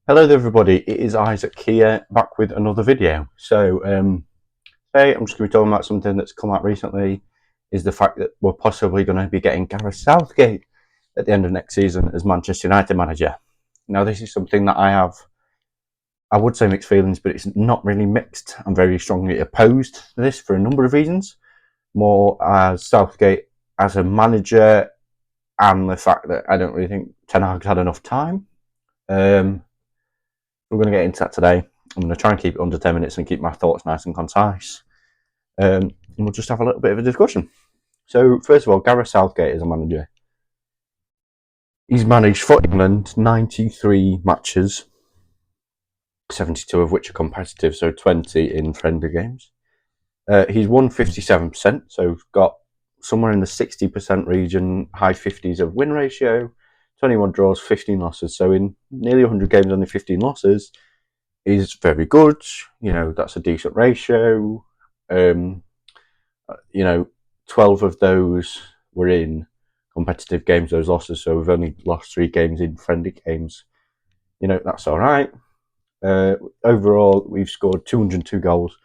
Hello there everybody, it is Isaac here, back with another video. Today I'm just going to be talking about something that's come out recently, is the fact that we're possibly going to be getting Gareth Southgate at the end of next season as Manchester United manager. Now this is something that I would say mixed feelings, but it's not really mixed. I'm very strongly opposed to this for a number of reasons, more as Southgate as a manager and the fact that I don't really think Ten Hag's had enough time. We're going to get into that today. I'm going to try and keep it under 10 minutes and keep my thoughts nice and concise. And we'll just have a little bit of a discussion. So, first of all, Gareth Southgate is a manager. He's managed for England 93 matches, 72 of which are competitive, so 20 in friendly games. He's won 57%, so got somewhere in the 60% region, high 50s of win ratio, 21 draws, 15 losses. So in nearly 100 games, only 15 losses is very good. That's a decent ratio. 12 of those were in competitive games, those losses. So we've only lost 3 games in friendly games. That's all right. Overall, we've scored 202 goals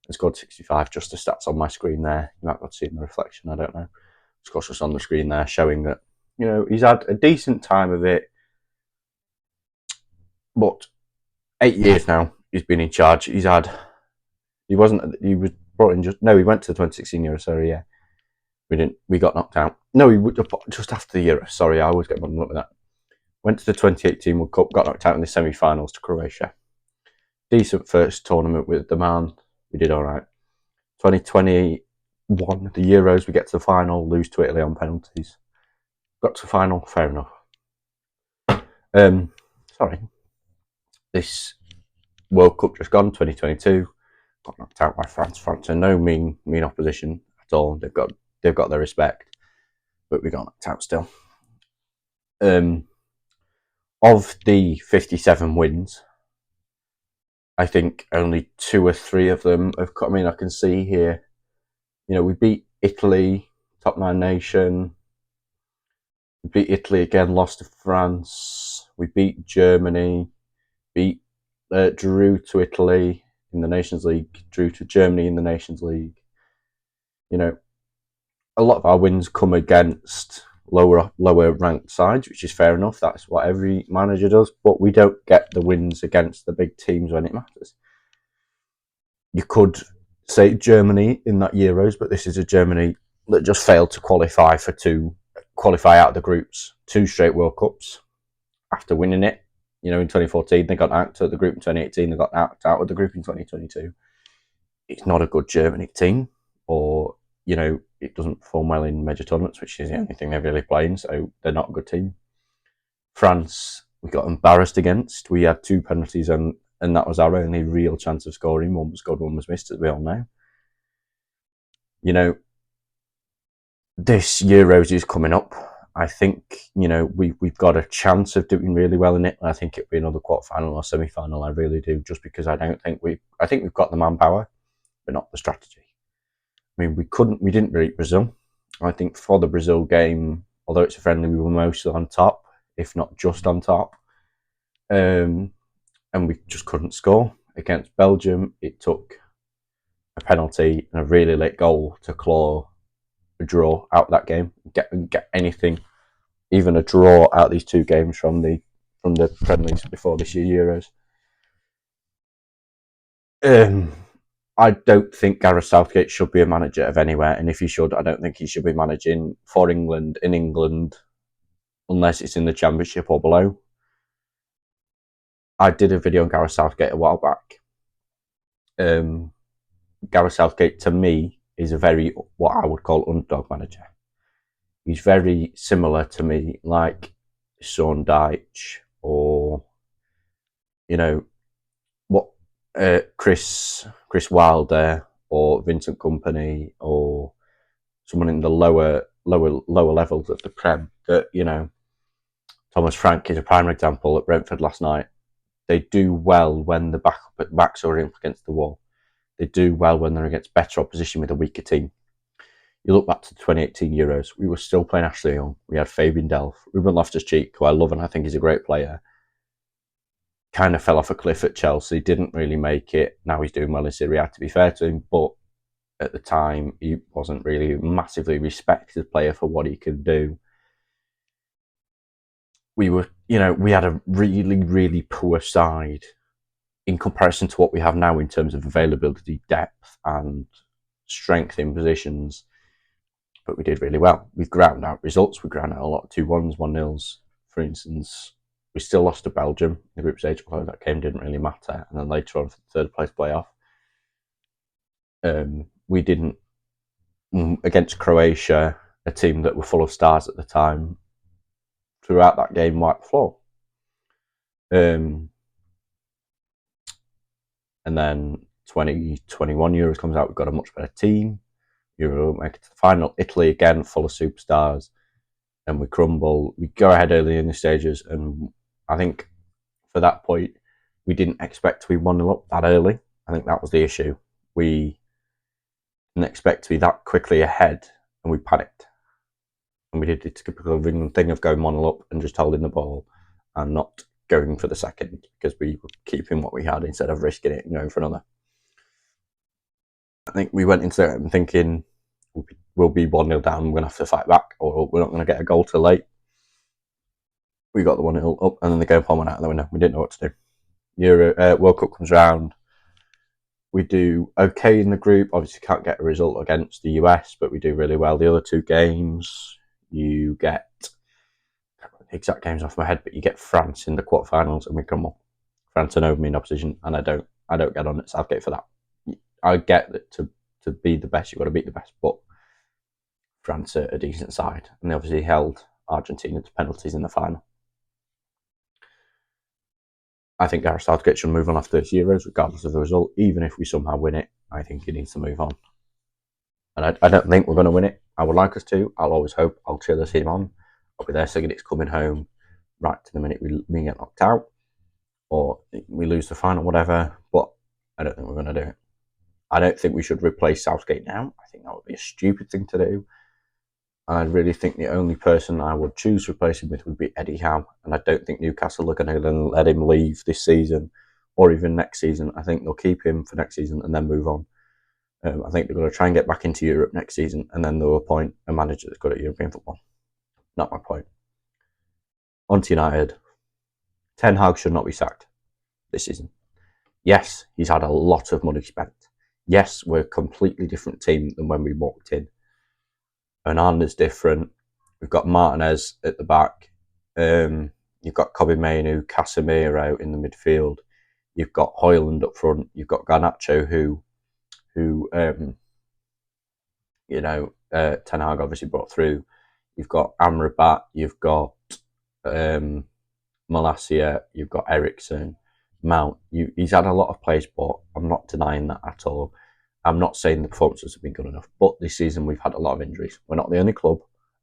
and scored 65. Just the stats on my screen there. You might be able to see in the reflection. I don't know. It's got us on the screen there showing that, he's had a decent time of it. But 8 years now he's been in charge. He was brought in he went to the 2016 Euro, sorry, yeah. We got knocked out. No, he would just after the Euro, sorry, I always get muddled up with that. Went to the 2018 World Cup, got knocked out in the semi-finals to Croatia. Decent first tournament with the man, we did alright. 2021, the Euros, we get to the final, lose to Italy on penalties. Got to the final, fair enough. Sorry. This World Cup just gone, 2022, got knocked out by France. France are no mean opposition at all. They've got their respect, but we got knocked out still. Of the 57 wins, I think only 2 or 3 of them have come. I can see here, we beat Italy, top 9 nation. We beat Italy again, lost to France. We beat Germany, drew to Italy in the Nations League, drew to Germany in the Nations League. A lot of our wins come against lower ranked sides, which is fair enough. That's what every manager does, but we don't get the wins against the big teams when it matters. You could say Germany in that Euros, but this is a Germany that just failed to qualify out of the groups, 2 straight World Cups after winning it. In 2014 they got out of the group, in 2018 they got out of the group, in 2022. It's not a good Germany team, or it doesn't perform well in major tournaments, which is the only thing they're really playing, so they're not a good team. France, we got embarrassed against. We had 2 penalties, and that was our only real chance of scoring. One was scored, one was missed, as we all know. This Euros is coming up. I think, we've got a chance of doing really well in it. I think it'll be another quarter-final or semi-final. I really do, just because I think we've got the manpower, but not the strategy. We didn't beat Brazil. I think for the Brazil game, although it's a friendly, we were mostly on top, if not just on top. And we just couldn't score. Against Belgium, it took a penalty and a really late goal to claw a draw out of that game. Get anything, even a draw out of these 2 games from the friendlies before this year Euros. I don't think Gareth Southgate should be a manager of anywhere, and if he should, I don't think he should be managing for England, in England, unless it's in the Championship or below. I did a video on Gareth Southgate a while back. Gareth Southgate, to me, is a very, what I would call, underdog manager. He's very similar to me, like Sean Dyche, or, Chris Wilder, or Vincent Kompany, or someone in the lower levels of the Prem. That Thomas Frank is a prime example at Brentford last night. They do well when the backs are against the wall. They do well when they're against better opposition with a weaker team. You look back to the 2018 Euros, we were still playing Ashley Young. We had Fabian Delph, Ruben Loftus-Cheek, who I love and I think is a great player. kind of fell off a cliff at Chelsea, didn't really make it. Now he's doing well in Serie A, to be fair to him, but at the time he wasn't really a massively respected player for what he could do. We had a really, really poor side in comparison to what we have now in terms of availability, depth, and strength in positions. But we did really well. We've ground out results. We ground out a lot of 2-1s, 1-0s. For instance, we still lost to Belgium in the group stage, although that game didn't really matter. And then later on, for the third place playoff, we didn't, against Croatia, a team that were full of stars at the time, throughout that game, wiped the floor. And then 2021 Euros comes out, we've got a much better team. Euro make it to the final. Italy again, full of superstars, and we crumble. We go ahead early in the stages, and I think for that point, we didn't expect to be 1-0 up that early. I think that was the issue. We didn't expect to be that quickly ahead, and we panicked. And we did the typical England thing of going 1-0 up and just holding the ball and not going for the second, because we were keeping what we had instead of risking it and going for another. I think we went into it thinking we'll be 1-0 down, we're going to have to fight back, or we're not going to get a goal till late. We got the 1-0 up, and then the game plan went out the window. We didn't know what to do. World Cup comes around. We do okay in the group. Obviously, can't get a result against the US, but we do really well. The other two games, you get, I can't remember the exact games off my head, but you get France in the quarterfinals, and we come up. France and over me in opposition, and I don't get on it. Southgate for that. I get that to be the best, you've got to beat the best, but France are a decent side, and they obviously held Argentina to penalties in the final. I think Gareth Southgate should move on after this Euros, regardless of the result. Even if we somehow win it, I think he needs to move on. And I don't think we're going to win it. I would like us to. I'll always hope. I'll cheer the team on. I'll be there singing It's Coming Home right to the minute we get knocked out, or we lose the final, whatever. But I don't think we're going to do it. I don't think we should replace Southgate now. I think that would be a stupid thing to do. I really think the only person I would choose to replace him with would be Eddie Howe, and I don't think Newcastle are going to let him leave this season or even next season. I think they'll keep him for next season and then move on. I think they're going to try and get back into Europe next season, and then they'll appoint a manager that's good at European football. Not my point. On to United. Ten Hag should not be sacked this season. Yes, he's had a lot of money spent. Yes, we're a completely different team than when we walked in. Hernandez different. We've got Martinez at the back. You've got Kobe Mainu, Casemiro in the midfield. You've got Højlund up front. You've got Garnacho, who Ten Hag obviously brought through. You've got Amrabat. You've got Malacia. You've got Ericsson, Mount. He's had a lot of players, but I'm not denying that at all. I'm not saying the performances have been good enough, but this season we've had a lot of injuries. We're not the only club,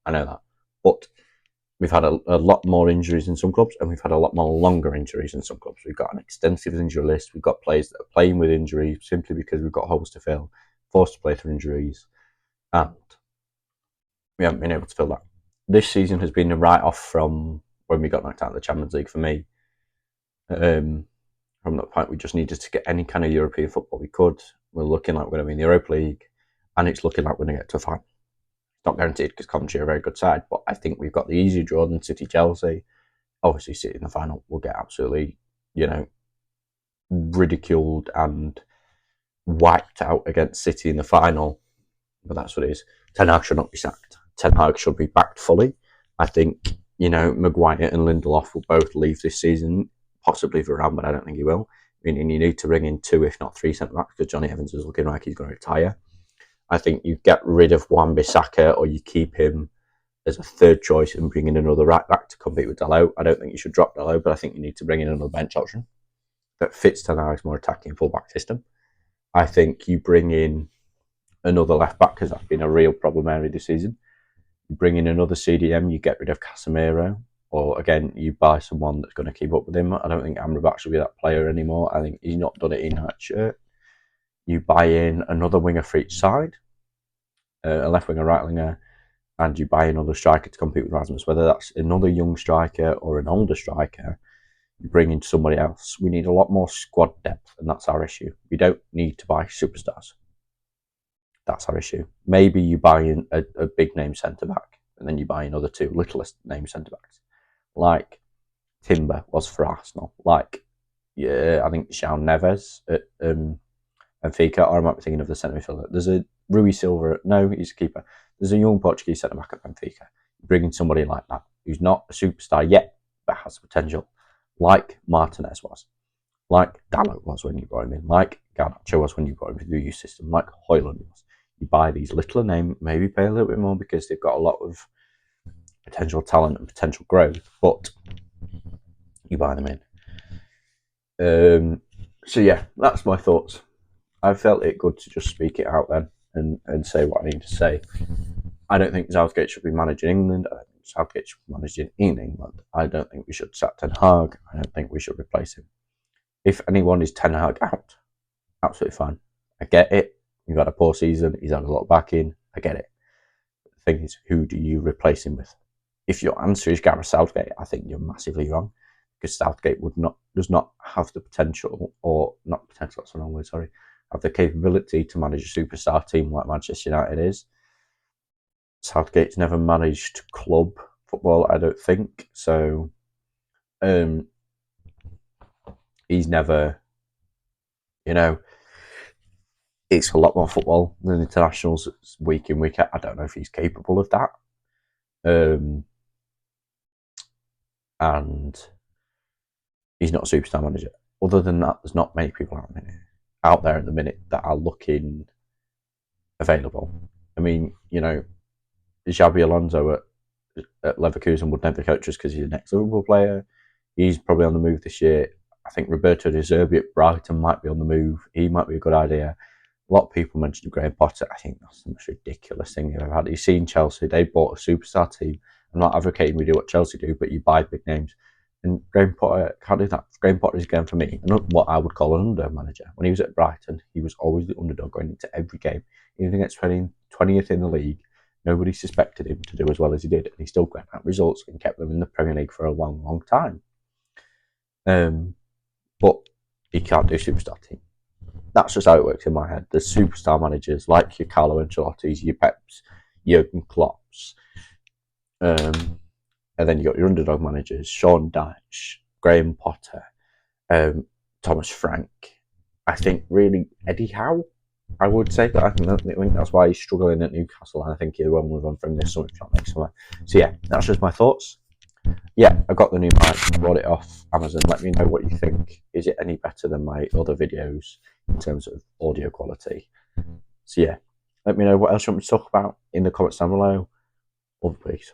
I know that, but we've had a lot more injuries in some clubs, and we've had a lot more longer injuries in some clubs. We've got an extensive injury list. We've got players that are playing with injuries simply because we've got holes to fill, forced to play through injuries, and we haven't been able to fill that. This season has been a write-off from when we got knocked out of the Champions League for me. From that point, we just needed to get any kind of European football we could. We're looking like we're going to be in the Europa League, and it's looking like we're going to get to a final. It's not guaranteed because Coventry are a very good side, but I think we've got the easier draw than City, Chelsea. Obviously, City in the final will get absolutely, ridiculed and wiped out against City in the final, but that's what it is. Ten Hag should not be sacked. Ten Hag should be backed fully. I think, Maguire and Lindelof will both leave this season, possibly Varane, but I don't think he will. Meaning you need to bring in 2, if not 3 centre-backs, because Johnny Evans is looking like he's going to retire. I think you get rid of Wan-Bissaka, or you keep him as a third choice and bring in another right-back to compete with Dalot. I don't think you should drop Dalot, but I think you need to bring in another bench option that fits Ten Hag's more attacking full-back system. I think you bring in another left-back, because that's been a real problem area this season. You bring in another CDM, you get rid of Casemiro, or again, you buy someone that's going to keep up with him. I don't think Amrabat should be that player anymore. I think he's not done it in that shirt. You buy in another winger for each side, a left winger, right winger, and you buy another striker to compete with Rasmus. Whether that's another young striker or an older striker, You bring in somebody else. We need a lot more squad depth, and that's our issue. We don't need to buy superstars. That's our issue. Maybe you buy in a big name centre back, and then you buy another two littlest name centre backs, like Timber was for Arsenal. Like, yeah, I think João Neves at Benfica, or I might be thinking of the centre midfielder. There's a Rui Silva. No, he's a keeper. There's a young Portuguese centre back at Benfica. Bringing somebody like that who's not a superstar yet, but has potential, like Martinez was, like Dalot was when you brought him in, like Garnacho was when you brought him into the youth system, like Højlund was. You buy these littler names, maybe pay a little bit more because they've got a lot of potential talent and potential growth, but you buy them in. So yeah, that's my thoughts. I felt it good to just speak it out then and say what I need to say. I don't think Southgate should be managing England. I don't think Southgate should be managing in England. I don't think we should sack Ten Hag. I don't think we should replace him. If anyone is Ten Hag out, absolutely fine. I get it. You've had a poor season. He's had a lot of backing. I get it. The thing is, who do you replace him with? If your answer is Gareth Southgate, I think you're massively wrong, because Southgate does not have the potential, or not potential, that's the wrong word, sorry, have the capability to manage a superstar team like Manchester United is. Southgate's never managed club football, I don't think. So he's never, it's a lot more football than internationals week in, week out. I don't know if he's capable of that. And he's not a superstar manager. Other than that, there's not many people out there at the minute that are looking available. I mean, Xabi Alonso at Leverkusen would never coach us because he's an ex-Liverpool player. He's probably on the move this year. I think Roberto De Zerbi at Brighton might be on the move. He might be a good idea. A lot of people mentioned Graham Potter. I think that's the most ridiculous thing you've ever had. You've seen Chelsea. They bought a superstar team. I'm not advocating we do what Chelsea do, but you buy big names. And Graham Potter can't do that. Graham Potter is going for me, what I would call an underdog manager. When he was at Brighton, he was always the underdog going into every game. Even against 20th in the league, nobody suspected him to do as well as he did, and he still got out results and kept them in the Premier League for a long, long time. But he can't do superstar team. That's just how it works in my head. There's superstar managers like your Carlo Ancelotti's, your Peps, Jurgen Klopp's, and then you got your underdog managers: Sean Dyche, Graham Potter, Thomas Frank. I think really Eddie Howe. I would say that. I think that's why he's struggling at Newcastle, and I think he will move on from this summer, if not next summer. So yeah, that's just my thoughts. Yeah, I got the new mic, bought it off Amazon. Let me know what you think. Is it any better than my other videos in terms of audio quality? So yeah, let me know what else you want me to talk about in the comments down below. Love, peace.